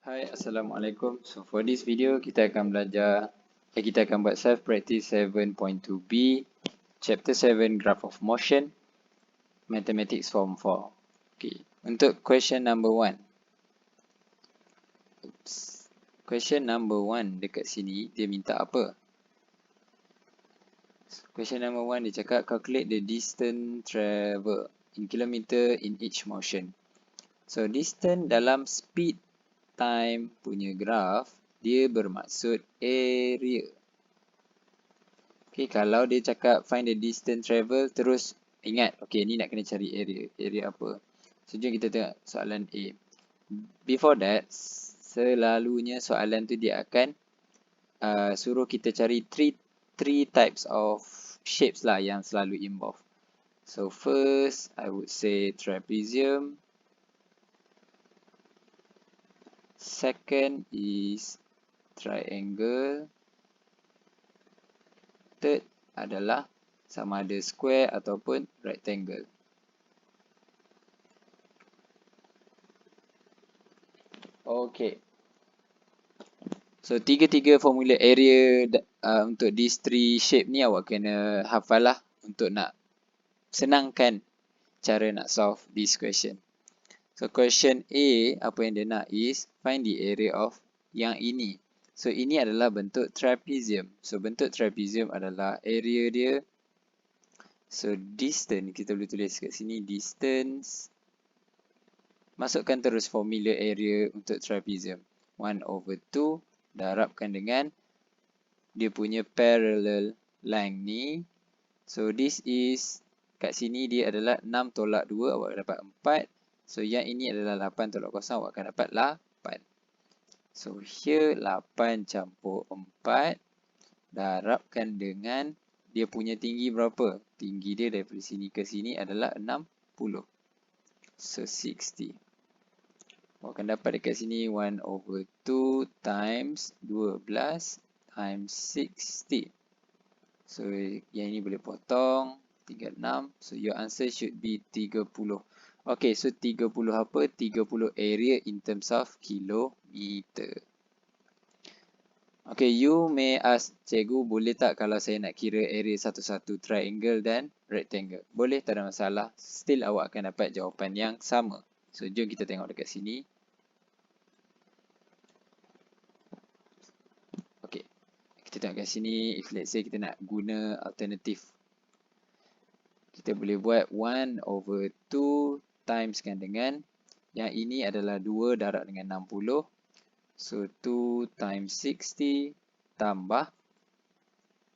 Hai, Assalamualaikum. So for this video kita akan kita akan buat self practice 7.2b, chapter 7 graph of motion, mathematics form 4. Okay, untuk question number 1. Question number 1 dekat sini dia minta apa? Question number 1 dia cakap calculate the distance travel in kilometer in each motion. So distance dalam speed time punya graph dia bermaksud area. Okay, kalau dia cakap find the distance travel terus ingat, okay, ni nak kena cari area. Area apa? So jom kita tengok soalan A. Before that, selalunya soalan tu dia akan suruh kita cari three types of shapes lah yang selalu involve. So first, I would say trapezium. Second is triangle. Third adalah sama ada square ataupun rectangle. Okay. So tiga-tiga formula area untuk these three shape ni awak kena hafal lah untuk nak senangkan cara nak solve this question. So question A, apa yang dia nak is find the area of yang ini. So ini adalah bentuk trapezium. So bentuk trapezium adalah area dia. So distance, kita boleh tulis kat sini distance. Masukkan terus formula area untuk trapezium. 1/2 darabkan dengan dia punya parallel length ni. So this is, kat sini dia adalah 6 tolak 2, awak dapat 4. So yang ini adalah 8 tolak 0, awak akan dapat 8. So here 8 campur 4 darabkan dengan dia punya tinggi berapa? Tinggi dia daripada sini ke sini adalah 60. So 60. Awak akan dapat dekat sini 1/2 times 12 times 60. So yang ini boleh potong 36. So your answer should be 30. Okay, so 30 apa? 30 area in terms of kilometer. Okay, you may ask, cikgu boleh tak kalau saya nak kira area satu-satu triangle dan rectangle? Boleh, tak ada masalah. Still awak akan dapat jawapan yang sama. So jom kita tengok dekat sini. Okay, kita tengok kat sini. If let's say kita nak guna alternatif, kita boleh buat 1/2 timeskan dengan yang ini adalah 2 darab dengan 60. So 2 times 60 tambah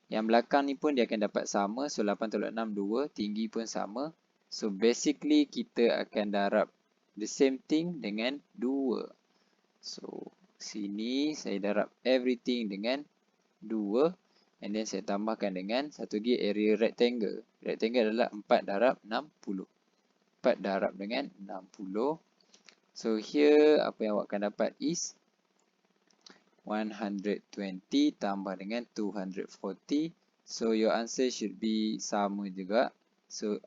yang belakang ni pun dia akan dapat sama. So 8 tolak 6 2, tinggi pun sama. So basically kita akan darab the same thing dengan 2. So sini saya darab everything dengan 2. And then saya tambahkan dengan satu lagi area rectangle. Rectangle adalah 4 darab 60. 4 darab dengan 60. So here apa yang awak akan dapat is 120 tambah dengan 240. So your answer should be sama juga. So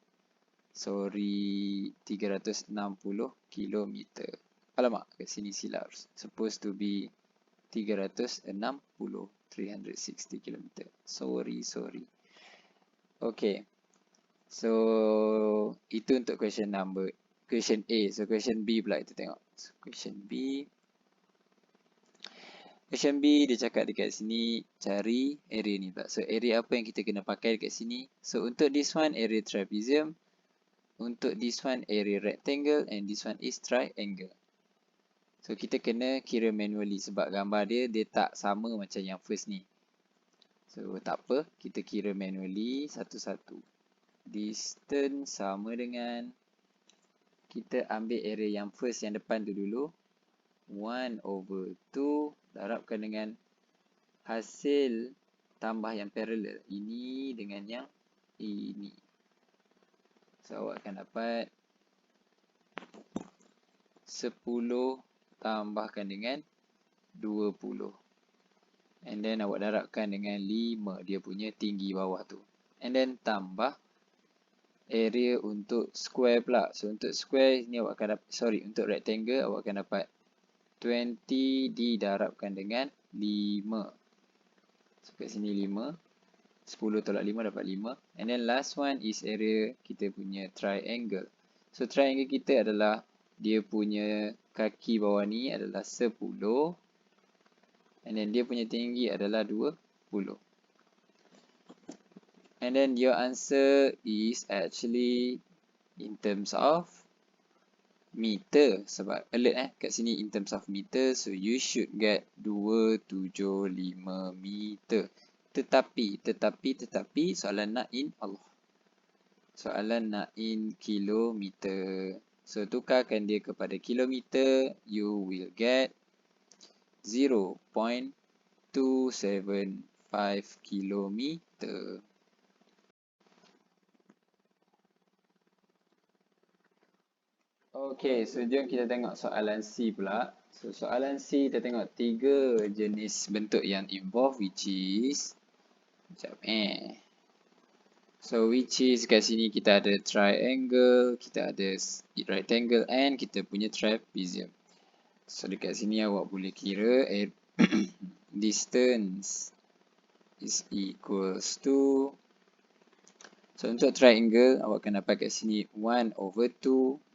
sorry, 360 km. Alamak, kat sini silap. Supposed to be 360 km. Sorry. Okay. So itu untuk question A. So question B pula kita tengok. So, question B dia cakap dekat sini cari area ni pula. So area apa yang kita kena pakai dekat sini? So untuk this one area trapezium, untuk this one area rectangle, and this one is triangle. So kita kena kira manually sebab gambar dia tak sama macam yang first ni. So tak apa, kita kira manually satu-satu. Distance sama dengan, kita ambil area yang first yang depan tu dulu. 1/2 darabkan dengan hasil tambah yang parallel. Ini dengan yang ini. So awak akan dapat 10 tambahkan dengan 20. And then awak darabkan dengan 5 dia punya tinggi bawah tu. And then tambah area untuk square pula. So untuk square ni awak akan dapat, untuk rectangle awak akan dapat 20 didarabkan dengan 5. So, kat sini 5. 10 tolak 5 dapat 5. And then last one is area kita punya triangle. So, triangle kita adalah dia punya kaki bawah ni adalah 10. And then dia punya tinggi adalah 20. And then your answer is actually in terms of meter. Sebab alert kat sini in terms of meter. So you should get 275 meter. Tetapi soalan nak in Allah. Soalan nak in kilometer. So tukarkan dia kepada kilometer, you will get 0.275 kilometer. Okay, so jom kita tengok soalan C pula. So soalan C kita tengok 3 jenis bentuk yang involve, which is So which is kat sini kita ada triangle, kita ada rectangle and kita punya trapezium. So dekat sini awak boleh kira distance is equals to, so untuk triangle awak akan dapat kat sini 1/2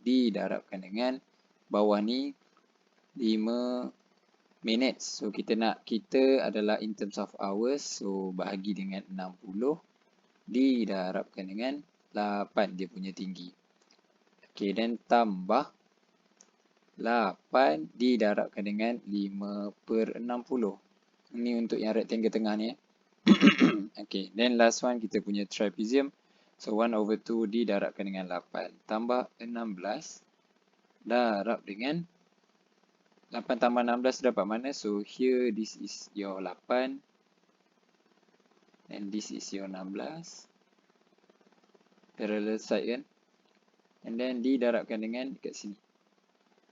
didarabkan dengan bawah ni 5 minutes. So kita adalah in terms of hours, so bahagi dengan 60 didarabkan dengan 8 dia punya tinggi. Okay, dan tambah 8 didarabkan dengan 5/60. Ini untuk yang rectangle tengah ni. Okay, then last one kita punya trapezium. So 1/2 didarabkan dengan 8 tambah 16 darab dengan 8 tambah 16 dapat mana? So here this is your 8 and this is your 16. Parallel side kan? And then didarabkan dengan dekat sini.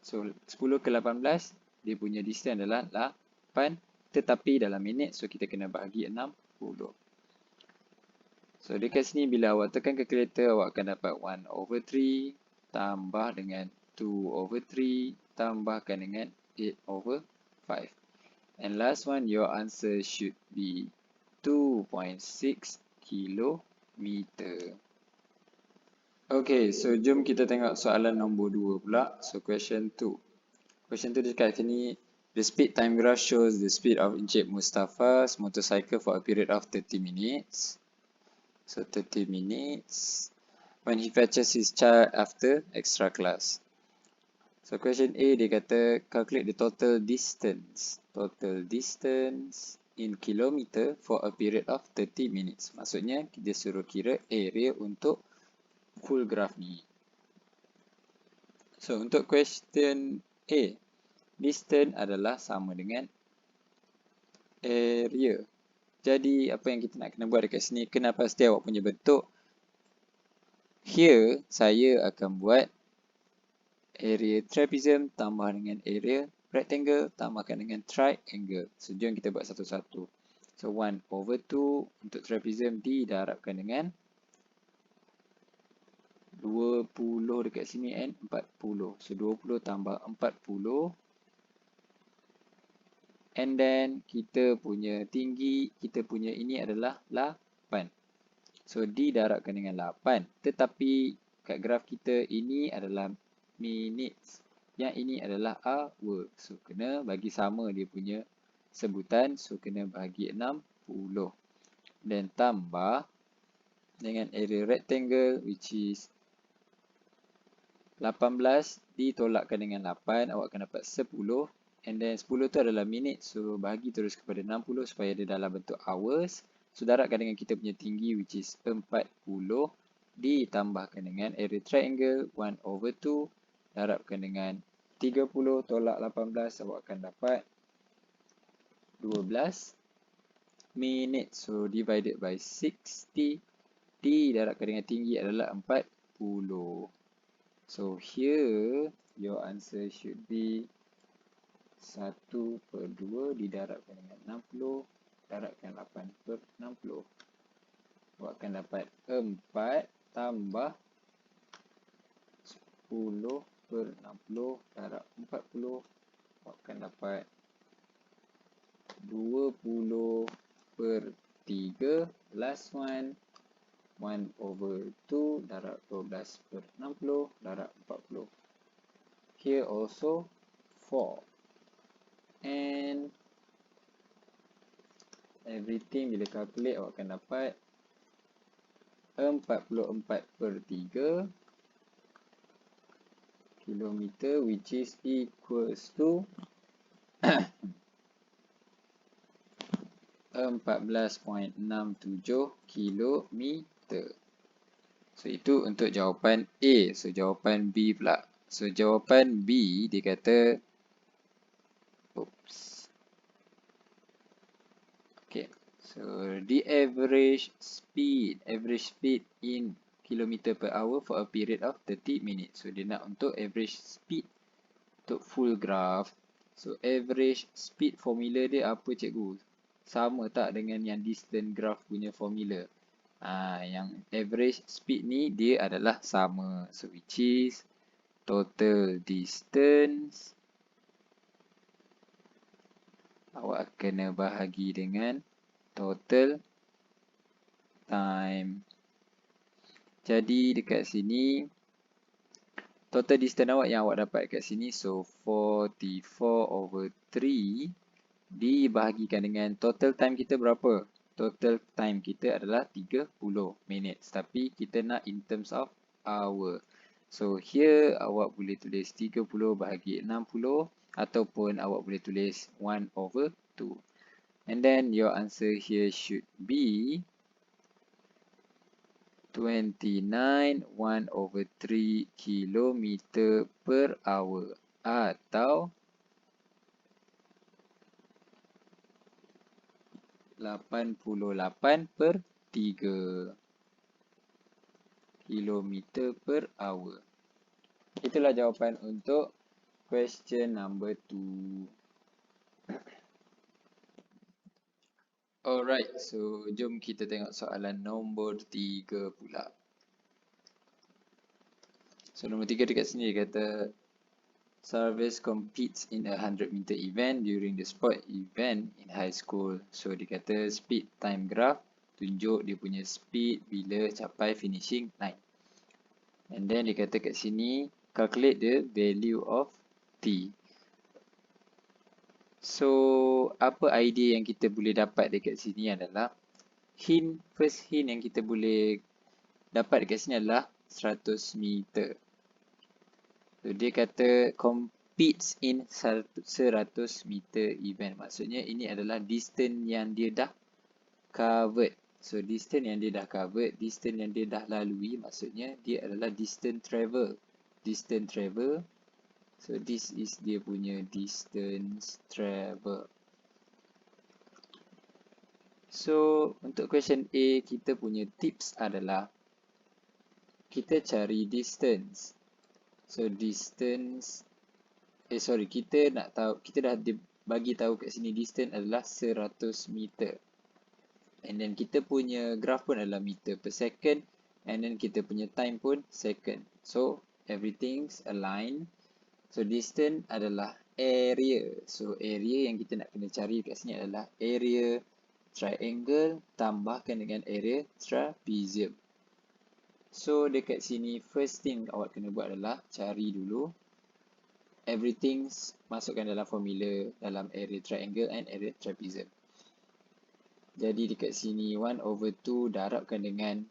So 10 ke 18 dia punya distance adalah 8 tetapi dalam minit, so kita kena bahagi 60. So dekat sini bila awak tekan calculator awak akan dapat 1/3 tambah dengan 2/3 tambahkan dengan 8/5. And last one, your answer should be 2.6 kilometer. Okay, so jom kita tengok soalan nombor 2 pula. So question 2. Question 2 dekat sini, the speed time graph shows the speed of Encik Mustafa's motorcycle for a period of 30 minutes. So 30 minutes when he fetches his child after extra class. So question A dia kata calculate the total distance. Total distance in kilometer for a period of 30 minutes. Maksudnya dia suruh kira area untuk full graph ni. So untuk question A, distance adalah sama dengan area. Jadi apa yang kita nak kena buat dekat sini, kena pasti awak punya bentuk. Here saya akan buat area trapezium tambah dengan area rectangle tambahkan dengan triangle. So jom kita buat satu-satu. So 1/2 untuk trapezium didarabkan dengan 20 dekat sini and 40. So 20 tambah 40. And then kita punya tinggi, kita punya ini adalah 8. So didarabkan dengan 8. Tetapi kat graf kita ini adalah minutes. Yang ini adalah hour. So kena bagi sama dia punya sebutan. So kena bagi 60. Dan tambah dengan area rectangle which is 18 ditolakkan dengan 8. Awak akan dapat 10. And then 10 tu adalah minit. So bahagi terus kepada 60 supaya dia dalam bentuk hours. So darabkan dengan kita punya tinggi which is 40. Ditambahkan dengan area triangle 1/2. Darabkan dengan 30 tolak 18. Awak akan dapat 12 minit. So divided by 60. Didarabkan dengan tinggi adalah 40. So here your answer should be 1/2 didarabkan dengan 60, darabkan 8/60. Awak akan dapat 4 tambah 10/60 darab 40. awak akan dapat 20/3. Last one, 1/2 darab 12/60 darab 40. Here also 4. And everything bila calculate awak akan dapat 44/3 kilometer, which is equals to 14.67 kilometer. So itu untuk jawapan A. So jawapan B pula. So jawapan B dia kata, okay. So the average speed in kilometer per hour for a period of 30 minutes. So dia nak untuk average speed untuk full graph. So average speed formula dia apa cikgu? Sama tak dengan yang distance graph punya formula? Yang average speed ni dia adalah sama. So which is total distance awak kena bahagi dengan total time. Jadi dekat sini total distance awak yang awak dapat kat sini, so 44/3 dibahagikan dengan total time kita berapa? Total time kita adalah 30 minit. Tapi kita nak in terms of hour. So here awak boleh tulis 30 bahagi 60 ataupun awak boleh tulis 1/2. And then your answer here should be 29 1/3 kilometer per hour atau 88/3 kilometer per hour. Itulah jawapan untuk question number 2. Alright, so jom kita tengok soalan nombor 3 pula. So nombor 3 dekat sini dia kata Sarves competes in a 100-meter event during the sport event in high school. So dia kata speed time graph, tunjuk dia punya speed bila capai finishing line. And then dia kata kat sini calculate the value of t. So apa idea yang kita boleh dapat dekat sini adalah first hint yang kita boleh dapat dekat sini adalah 100 meter. So dia kata competes in 100 meter event. Maksudnya ini adalah distance yang dia dah covered. So distance yang dia dah covered, distance yang dia dah lalui, maksudnya dia adalah distance travel. Distance travel. So this is dia punya distance travel. So untuk question A, kita punya tips adalah kita cari distance. So distance kita nak tahu, kita dah bagi tahu kat sini distance adalah 100 meter. And then kita punya graph pun adalah meter per second, and then kita punya time pun second. So everything's aligned. So distance adalah area. So area yang kita nak kena cari kat sini adalah area triangle tambahkan dengan area trapezium. So dekat sini first thing awak kena buat adalah cari dulu everything, masukkan dalam formula dalam area triangle and area trapezium. Jadi dekat sini 1/2 darabkan dengan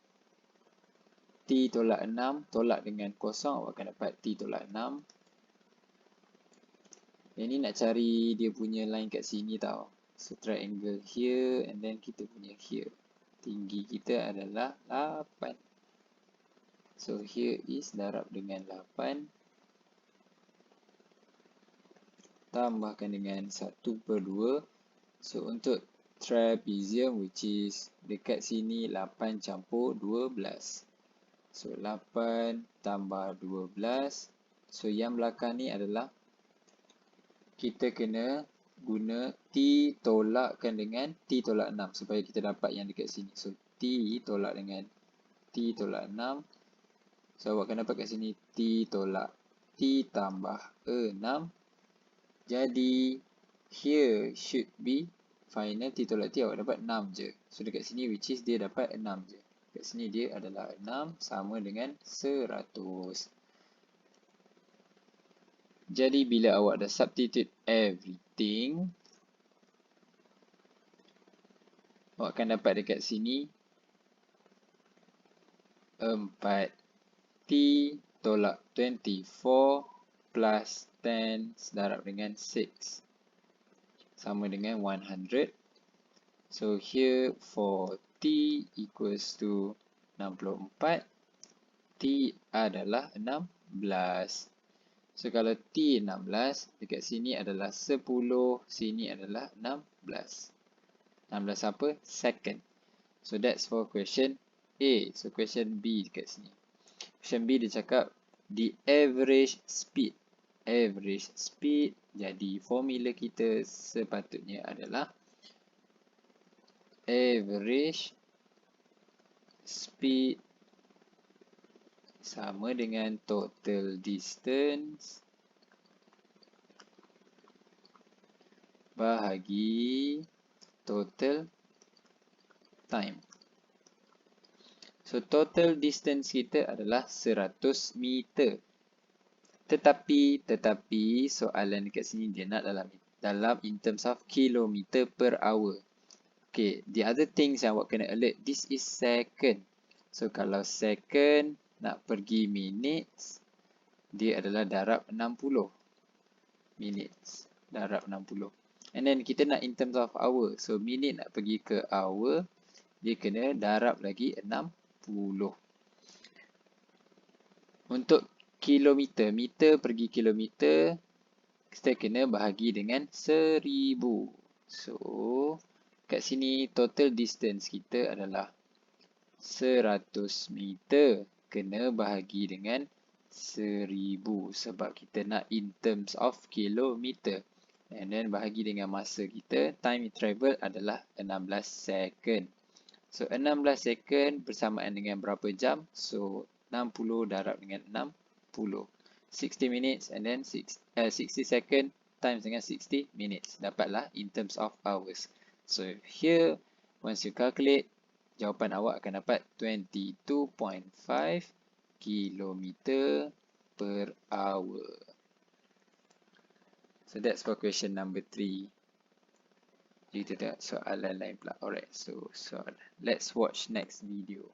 T tolak 6 tolak dengan kosong, awak akan dapat T tolak 6. Yang ni nak cari dia punya line kat sini tau. So triangle here and then kita punya here. Tinggi kita adalah 8. So here is darab dengan 8 tambahkan dengan 1/2. So untuk trapezium, which is dekat sini 8 campur 12. So 8 tambah 12. So yang belakang ni adalah kita kena guna T tolakkan dengan T tolak 6 supaya kita dapat yang dekat sini. So T tolak dengan T tolak 6. So awak akan dapat kat sini T tolak T tambah 6 Jadi here should be final T tolak T awak dapat 6 je. So dekat sini which is dia dapat 6 je. Dekat sini dia adalah 6 sama dengan 100. Jadi bila awak dah substitute everything, awak akan dapat dekat sini 4T tolak 24 plus 10 sedarab dengan 6 sama dengan 100. So here for T equals to 64, T adalah 16. So kalau T 16, dekat sini adalah 10, sini adalah 16. 16 apa? Second. So that's for question A. So question B dekat sini. Question B dia cakap the average speed. Average speed. Jadi formula kita sepatutnya adalah average speed sama dengan total distance bahagi total time. So total distance kita adalah 100 meter. Tetapi soalan dekat sini dia nak dalam in terms of kilometer per hour. Okay, the other things yang awak kena alert, this is second. So kalau second nak pergi minutes, dia adalah darab 60. Minutes, darab 60. And then kita nak in terms of hour. So minute nak pergi ke hour, dia kena darab lagi 60. Untuk kilometer, meter pergi kilometer, kita kena bahagi dengan 1000. So, kat sini total distance kita adalah 100 meter. Kena bahagi dengan 1000 sebab kita nak in terms of kilometer. And then bahagi dengan masa kita, time travel adalah 16 second. So, 16 second bersamaan dengan berapa jam? So, 60 darab dengan 60. 60 minutes and then 60 second times dengan 60 minutes. Dapatlah in terms of hours. So here, once you calculate, jawapan awak akan dapat 22.5 km per hour. So that's for question number 3. Jadi kita tengok soalan lain pula. Alright, so let's watch next video.